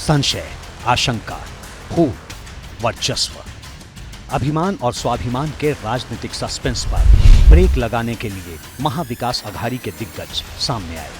संशय, आशंका, फूट, वर्चस्व, अभिमान और स्वाभिमान के राजनीतिक सस्पेंस पर ब्रेक लगाने के लिए महाविकास अघाड़ी के दिग्गज सामने आए।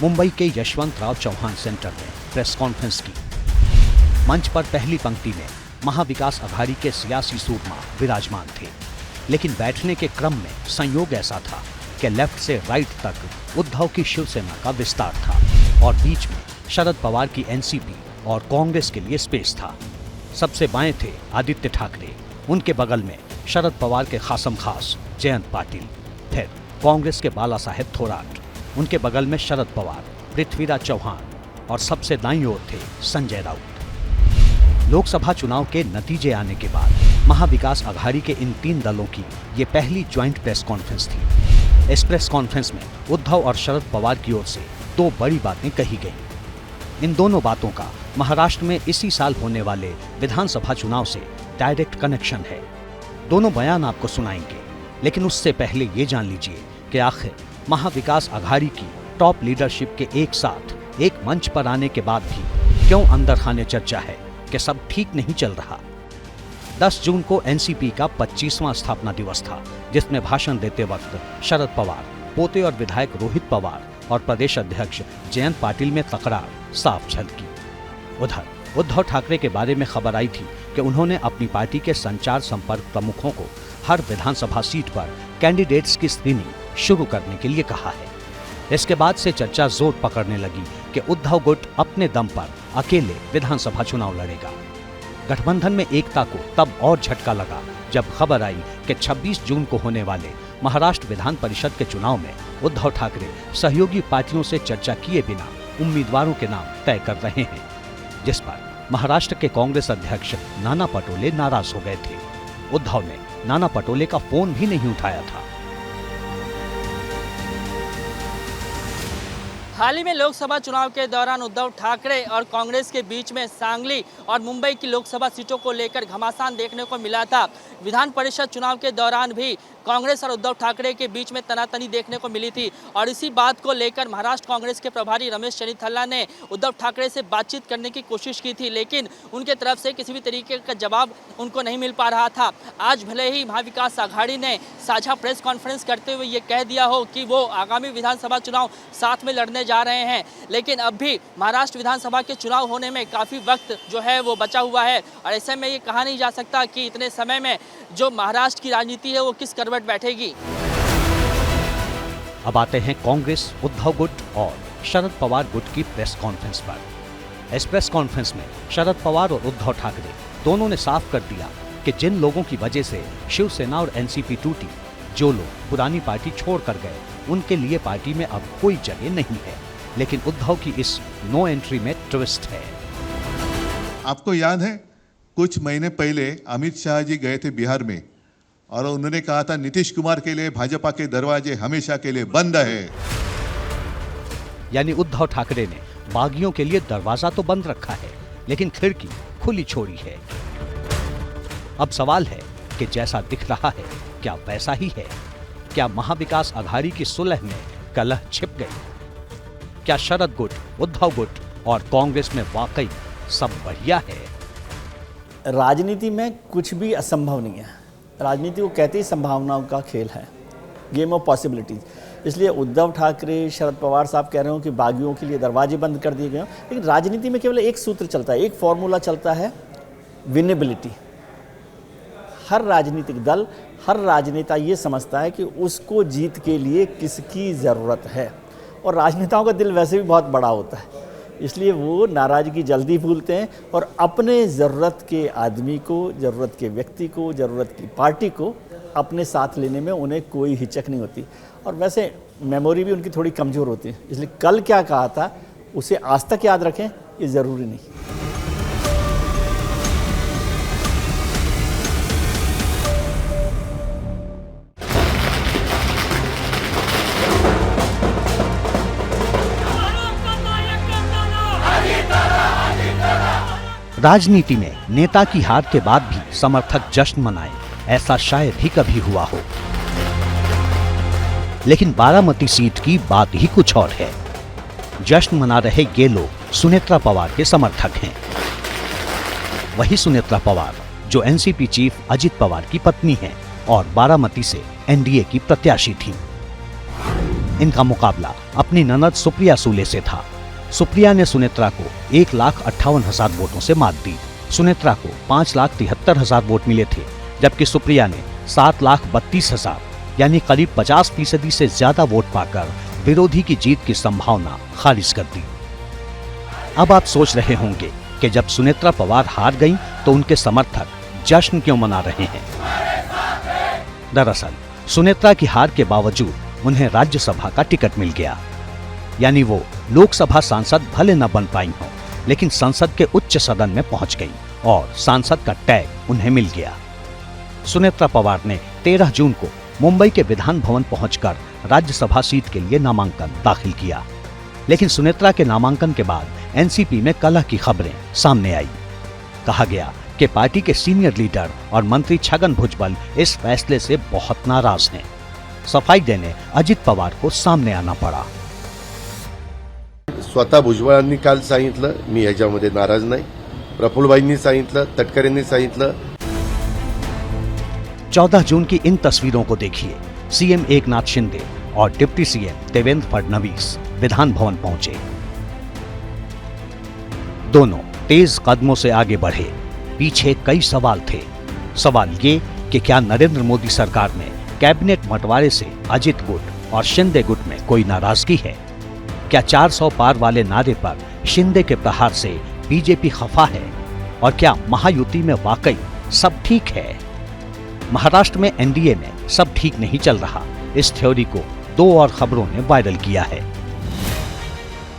मुंबई के यशवंतराव चौहान सेंटर में प्रेस कॉन्फ्रेंस की। मंच पर पहली पंक्ति में महाविकास अघाड़ी के सियासी सूरमा विराजमान थे, लेकिन बैठने के क्रम में संयोग ऐसा था कि लेफ्ट से राइट तक उद्धव की शिवसेना का विस्तार था और बीच में शरद पवार की एनसीपी और कांग्रेस के लिए स्पेस था। सबसे बाएं थे आदित्य ठाकरे, उनके बगल में शरद पवार के खासम खास जयंत पाटिल, फिर कांग्रेस के बाला साहेब थोराट, उनके बगल में शरद पवार, पृथ्वीराज चौहान और सबसे दाईं ओर थे संजय राउत। लोकसभा चुनाव के नतीजे आने के बाद महाविकास अघाड़ी के इन तीन दलों की ये पहली ज्वाइंट प्रेस कॉन्फ्रेंस थी। इस प्रेस कॉन्फ्रेंस में उद्धव और शरद पवार की ओर से दो बड़ी बातें कही गईं। इन दोनों बातों का महाराष्ट्र में इसी साल होने वाले विधानसभा चुनाव से डायरेक्ट कनेक्शन है। दोनों बयान आपको सुनाएंगे, लेकिन उससे पहले ये जान लीजिए कि आखिर महाविकास अघाड़ी की टॉप लीडरशिप के एक साथ एक मंच पर आने के बाद भी क्यों अंदर खाने चर्चा है कि सब ठीक नहीं चल रहा। 10 जून को एनसीपी का 25वां स्थापना दिवस था, जिसमें भाषण देते वक्त शरद पवार, पोते और विधायक रोहित पवार और प्रदेश अध्यक्ष जयंत पाटिल में तकरार साफ झलकी। उधर उद्धव ठाकरे के बारे में खबर आई थी कि उन्होंने अपनी पार्टी के संचार संपर्क प्रमुखों को हर विधानसभा सीट पर कैंडिडेट्स की स्क्रीनिंग शुरू करने के लिए कहा है। इसके बाद से चर्चा जोर पकड़ने लगी कि उद्धव गुट अपने दम पर अकेले विधानसभा चुनाव लड़ेगा। गठबंधन में एकता को तब और झटका लगा जब खबर आई कि 26 जून को होने वाले महाराष्ट्र विधान परिषद के चुनाव में उद्धव ठाकरे सहयोगी पार्टियों से चर्चा किए बिना उम्मीदवारों के नाम तय कर रहे हैं, जिस पर महाराष्ट्र के कांग्रेस अध्यक्ष नाना पटोले नाराज हो गए थे। उद्धव ने नाना पटोले का फोन भी नहीं उठाया था। हाल ही में लोकसभा चुनाव के दौरान उद्धव ठाकरे और कांग्रेस के बीच में सांगली और मुंबई की लोकसभा सीटों को लेकर घमासान देखने को मिला था। विधान परिषद चुनाव के दौरान भी कांग्रेस और उद्धव ठाकरे के बीच में तनातनी देखने को मिली थी और इसी बात को लेकर महाराष्ट्र कांग्रेस के प्रभारी रमेश चन्नीथला ने उद्धव ठाकरे से बातचीत करने की कोशिश की थी, लेकिन उनके तरफ से किसी भी तरीके का जवाब उनको नहीं मिल पा रहा था। आज भले ही महाविकास अघाड़ी ने साझा प्रेस कॉन्फ्रेंस करते हुए ये कह दिया हो कि वो आगामी विधानसभा चुनाव साथ में लड़ने जा रहे हैं, लेकिन अब भी महाराष्ट्र विधानसभा के चुनाव होने में काफ़ी वक्त जो है वो बचा हुआ है और ऐसे में ये कहा नहीं जा सकता कि इतने समय में जो महाराष्ट्र की राजनीति है वो किस करवट बैठेगी। अब आते हैं कांग्रेस, उद्धव गुट और शरद पवार गुट की प्रेस कॉन्फ्रेंस पर। इस प्रेस कॉन्फ्रेंस में शरद पवार और उद्धव ठाकरे दोनों ने साफ कर दिया कि जिन लोगों की वजह से शिवसेना और एनसीपी टूटी, जो लोग पुरानी पार्टी छोड़कर गए, उनके लिए पार्टी में अब कोई जगह नहीं है। लेकिन उद्धव की इस नो एंट्री में ट्विस्ट है। आपको याद है कुछ महीने पहले अमित शाह जी गए थे बिहार में और उन्होंने कहा था नीतीश कुमार के लिए भाजपा के दरवाजे हमेशा के लिए बंद है। यानी उद्धव ठाकरे ने बागियों के लिए दरवाजा तो बंद रखा है, लेकिन खिड़की खुली छोड़ी है। अब सवाल है कि जैसा दिख रहा है क्या वैसा ही है? क्या महाविकास अघाड़ी की सुलह में कलह छिप गई? क्या शरद गुट, उद्धव गुट और कांग्रेस में वाकई सब बढ़िया है? राजनीति में कुछ भी असंभव नहीं है। राजनीति को कहते ही संभावनाओं का खेल है, गेम ऑफ पॉसिबिलिटीज। इसलिए उद्धव ठाकरे, शरद पवार साहब कह रहे हो कि बागियों के लिए दरवाजे बंद कर दिए गए, लेकिन राजनीति में केवल एक सूत्र चलता है, एक फॉर्मूला चलता है, विनेबिलिटी। हर राजनीतिक दल, हर राजनेता ये समझता है कि उसको जीत के लिए किसकी ज़रूरत है, और राजनेताओं का दिल वैसे भी बहुत बड़ा होता है, इसलिए वो नाराज़गी जल्दी भूलते हैं और अपने ज़रूरत के आदमी को, ज़रूरत के व्यक्ति को, ज़रूरत की पार्टी को अपने साथ लेने में उन्हें कोई हिचक नहीं होती। और वैसे मेमोरी भी उनकी थोड़ी कमज़ोर होती है, इसलिए कल क्या कहा था उसे आज तक याद रखें ये ज़रूरी नहीं। राजनीति में नेता की हार के बाद भी समर्थक जश्न मनाए, ऐसा शायद ही कभी हुआ हो। लेकिन बारामती सीट की बात ही कुछ और है। जश्न मना रहे ये लोग सुनेत्रा पवार के समर्थक हैं। वही सुनेत्रा पवार जो एनसीपी चीफ अजित पवार की पत्नी हैं और बारामती से एनडीए की प्रत्याशी थीं। इनका मुकाबला अपनी ननद सुप्रिया सूले से था। सुप्रिया ने सुनेत्रा को 1,58,000 वोटों से मात दी। सुनेत्रा को 5,73,000 वोट मिले थे, जबकि सुप्रिया ने 7,32,000 यानी करीब 50% से ज्यादा वोट पाकर विरोधी की जीत की संभावना खारिज कर दी। अब आप सोच रहे होंगे कि जब सुनेत्रा पवार हार गईं, तो उनके समर्थक जश्न क्यों मना रहे हैं। दरअसल सुनेत्रा की हार के बावजूद उन्हें राज्यसभा का टिकट मिल गया, यानी वो लोकसभा सांसद भले न बन पाई हों, लेकिन संसद के उच्च सदन में पहुंच गईं और सांसद का टैग उन्हें मिल गया। सुनेत्रा पवार ने 13 जून को मुंबई के विधान भवन पहुंचकर राज्यसभा सीट के लिए नामांकन दाखिल किया, लेकिन सुनेत्रा के नामांकन के बाद एनसीपी में कलह की खबरें सामने आई। कहा गया कि पार्टी के सीनियर लीडर और मंत्री छगन भुजबल इस फैसले से बहुत नाराज हैं। सफाई देने अजित पवार को सामने आना पड़ा। स्वतः भुजबळांनी काल सांगितलं मी ह्याच्यामध्ये नाराज नाही, प्रफुल्लभाईंनी सांगितलं, तटकरेंनी सांगितलं। 14 जून की इन तस्वीरों को देखिए। सीएम एकनाथ शिंदे और डिप्टी सीएम देवेंद्र फडणवीस विधान भवन पहुंचे। दोनों तेज कदमों से आगे बढ़े। पीछे कई सवाल थे। सवाल ये कि क्या नरेंद्र मोदी सरकार में कैबिनेट बंटवारे से अजित गुट और शिंदे गुट में कोई नाराजगी है? क्या 400 पार वाले नारे पर शिंदे के प्रहार से बीजेपी खफा है? और क्या महायुति में वाकई सब ठीक है? महाराष्ट्र में एनडीए में सब ठीक नहीं चल रहा, इस थ्योरी को 2 और खबरों ने वायरल किया है।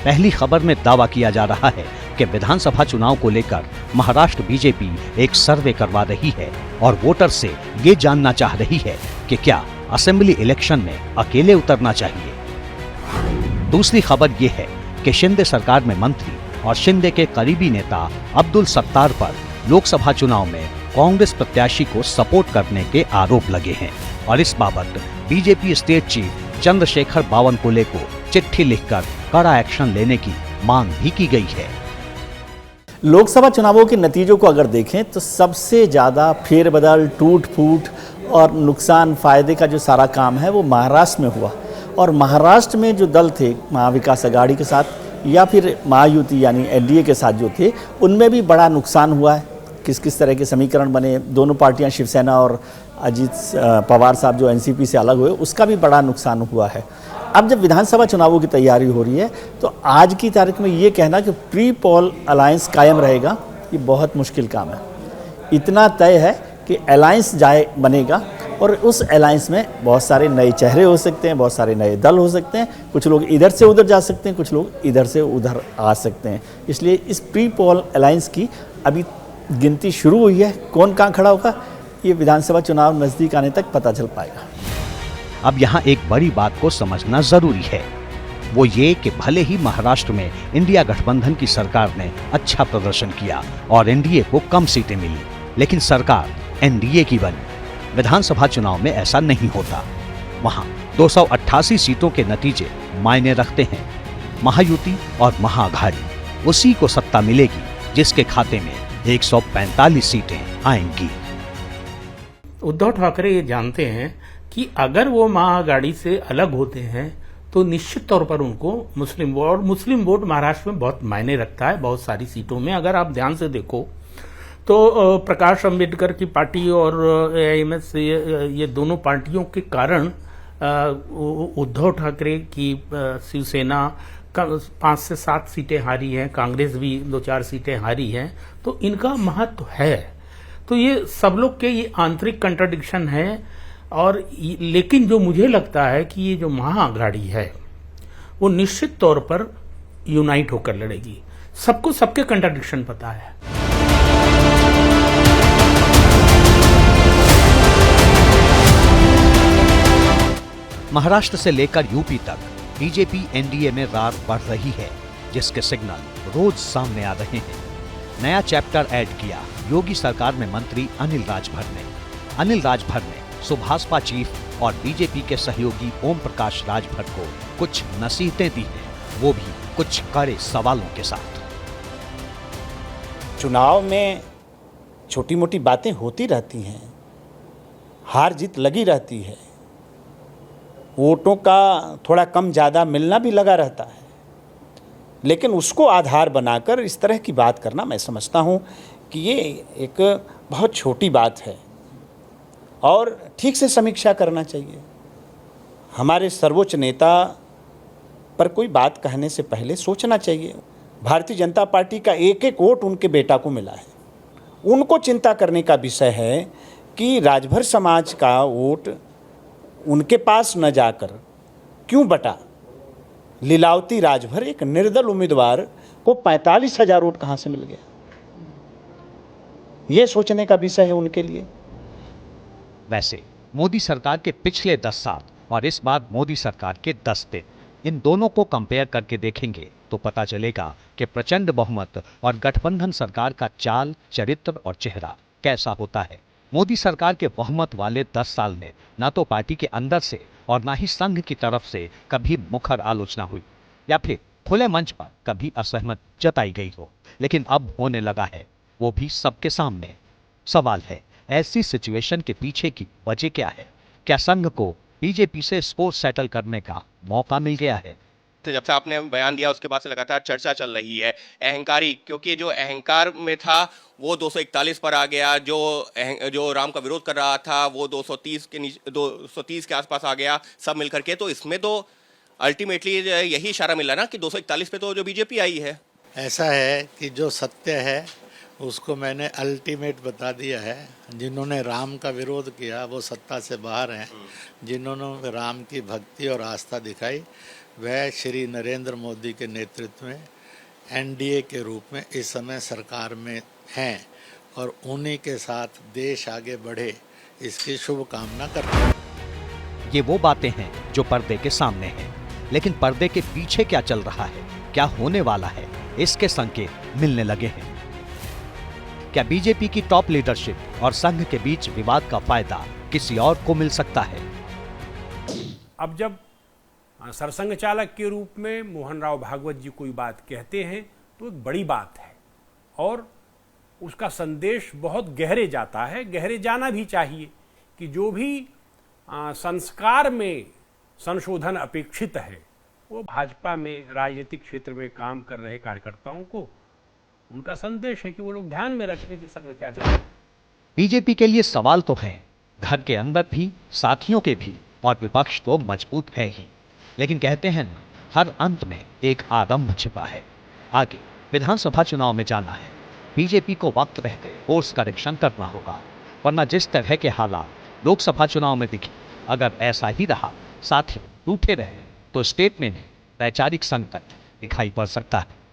पहली खबर में दावा किया जा रहा है कि विधानसभा चुनाव को लेकर महाराष्ट्र बीजेपी एक सर्वे करवा रही है और वोटर से ये जानना चाह रही है कि क्या असेंबली इलेक्शन में अकेले उतरना चाहिए। दूसरी खबर ये है कि शिंदे सरकार में मंत्री और शिंदे के करीबी नेता अब्दुल सत्तार पर लोकसभा चुनाव में कांग्रेस प्रत्याशी को सपोर्ट करने के आरोप लगे हैं और इस बाबत BJP state chief Chandrashekhar Bawankule को चिट्ठी लिखकर कड़ा एक्शन लेने की मांग भी की गई है। लोकसभा चुनावों के नतीजों को अगर देखें तो सबसे ज़्यादा फेरबदल, टूट फूट और नुकसान फायदे का जो सारा काम है वो महाराष्ट्र में हुआ। और महाराष्ट्र में जो दल थे महाविकास अघाड़ी के साथ या फिर महायुति यानी एनडीए के साथ जो थे, उनमें भी बड़ा नुकसान हुआ है। किस किस तरह के समीकरण बने, दोनों पार्टियां शिवसेना और अजित पवार साहब जो एनसीपी से अलग हुए, उसका भी बड़ा नुकसान हुआ है। अब जब विधानसभा चुनावों की तैयारी हो रही है तो आज की तारीख में ये कहना कि प्री पोल अलायंस कायम रहेगा, ये बहुत मुश्किल काम है। इतना तय है कि अलायंस बनेगा और उस अलायंस में बहुत सारे नए चेहरे हो सकते हैं, बहुत सारे नए दल हो सकते हैं, कुछ लोग इधर से उधर जा सकते हैं, कुछ लोग इधर से उधर आ सकते हैं। इसलिए इस प्री पोल अलायंस की अभी गिनती शुरू हुई है। कौन कहाँ खड़ा होगा ये विधानसभा चुनाव नज़दीक आने तक पता चल पाएगा। अब यहाँ एक बड़ी बात को समझना जरूरी है, वो ये कि भले ही महाराष्ट्र में इंडिया गठबंधन की सरकार ने अच्छा प्रदर्शन किया और एनडीए को कम सीटें मिली, लेकिन सरकार एनडीए की बनी। विधानसभा चुनाव में ऐसा नहीं होता। वहाँ 288 सीटों के नतीजे मायने रखते हैं। महायुति और महाअघाड़ी उसी को सत्ता मिलेगी जिसके खाते में 145 सीटें आएंगी। उद्धव ठाकरे ये जानते हैं कि अगर वो महाअघाड़ी से अलग होते हैं तो निश्चित तौर पर उनको मुस्लिम वोट महाराष्ट्र में बहुत मायने रखता है, बहुत सारी सीटों में। अगर आप ध्यान से देखो तो प्रकाश अंबेडकर की पार्टी और एआईएमएस ये दोनों पार्टियों के कारण उद्धव ठाकरे की शिवसेना 5 से 7 सीटें हारी हैं, कांग्रेस भी 2-4 सीटें हारी हैं, तो इनका महत्व है। तो ये सब लोग के ये आंतरिक कंट्राडिक्शन है। और लेकिन जो मुझे लगता है कि ये जो महाअघाड़ी है वो निश्चित तौर पर यूनाइट होकर लड़ेगी। सबको सबके कंट्राडिक्शन पता है। महाराष्ट्र से लेकर यूपी तक बीजेपी एनडीए में रार बढ़ रही है, जिसके सिग्नल रोज सामने आ रहे हैं। नया चैप्टर ऐड किया योगी सरकार में मंत्री अनिल राजभर ने। अनिल राजभर ने सुभाषपा चीफ और बीजेपी के सहयोगी ओम प्रकाश राजभर को कुछ नसीहतें दी हैं वो भी कुछ कड़े सवालों के साथ। चुनाव में छोटी मोटी बातें होती रहती हैं, हार जीत लगी रहती है, वोटों का थोड़ा कम ज़्यादा मिलना भी लगा रहता है, लेकिन उसको आधार बनाकर इस तरह की बात करना मैं समझता हूँ कि ये एक बहुत छोटी बात है और ठीक से समीक्षा करना चाहिए। हमारे सर्वोच्च नेता पर कोई बात कहने से पहले सोचना चाहिए। भारतीय जनता पार्टी का एक एक वोट उनके बेटा को मिला है। उनको चिंता करने का विषय है कि राजभर समाज का वोट उनके पास न जाकर क्यों बटा। लीलावती राजभर एक निर्दल उम्मीदवार को 45,000 वोट कहाँ से मिल गया, ये सोचने का विषय है उनके लिए। वैसे मोदी सरकार के पिछले 10 साल और इस बार मोदी सरकार के 10 दिन, इन दोनों को कंपेयर करके देखेंगे तो पता चलेगा कि प्रचंड बहुमत और गठबंधन सरकार का चाल, चरित्र और चेहरा कैसा होता है। मोदी सरकार के बहुमत वाले 10 साल में ना तो पार्टी के अंदर से और ना ही संघ की तरफ से कभी मुखर आलोचना हुई या फिर खुले मंच पर कभी असहमत जताई गई हो, लेकिन अब होने लगा है, वो भी सबके सामने। सवाल है, ऐसी सिचुएशन के पीछे की वजह क्या है? क्या संघ को बीजेपी से स्कोर सेटल करने का मौका मिल गया है? तो जब से आपने बयान दिया उसके बाद से लगातार चर्चा चल रही है अहंकारी, क्योंकि जो अहंकार में था वो 241 पर आ गया, जो राम का विरोध कर रहा था वो 230 के आसपास आ गया, सब मिलकर के। तो इसमें तो अल्टीमेटली यही इशारा मिला ना कि 241 पे तो जो बीजेपी आई है। ऐसा है कि जो सत्य है उसको मैंने अल्टीमेट बता दिया है। जिन्होंने राम का विरोध किया वो सत्ता से बाहर हैं, जिन्होंने राम की भक्ति और आस्था दिखाई वह श्री नरेंद्र मोदी के नेतृत्व में एनडीए के रूप में इस समय सरकार में हैं और उन्हीं के साथ देश आगे बढ़े इसकी शुभकामना करते हैं। ये वो बातें हैं जो पर्दे के सामने हैं, लेकिन पर्दे के पीछे क्या चल रहा है, क्या होने वाला है, इसके संकेत मिलने लगे हैं। क्या बीजेपी की टॉप लीडरशिप और संघ के बीच विवाद का फायदा किसी और को मिल सकता है? अब जब सरसंघ चालक के रूप में मोहन राव भागवत जी कोई बात कहते हैं तो एक बड़ी बात है और उसका संदेश बहुत गहरे जाता है, गहरे जाना भी चाहिए कि जो भी संस्कार में संशोधन अपेक्षित है वो भाजपा में राजनीतिक क्षेत्र में काम कर रहे कार्यकर्ताओं को उनका संदेश है कि वो लोग ध्यान में रखें कि संघ क्या चल रहा है। बीजेपी के लिए सवाल तो है, घर के अंदर भी, साथियों के भी, और विपक्ष तो मजबूत है ही, लेकिन कहते हैं ना, हर अंत में एक आरंभ छिपा है। आगे विधानसभा चुनाव में जाना है, बीजेपी को वक्त रहते कोर्स करेक्शन करना होगा, वरना जिस तरह के हालात लोकसभा चुनाव में दिखे, अगर ऐसा ही रहा, साथी टूटे रहे, तो स्टेट में वैचारिक संकट दिखाई पड़ सकता है।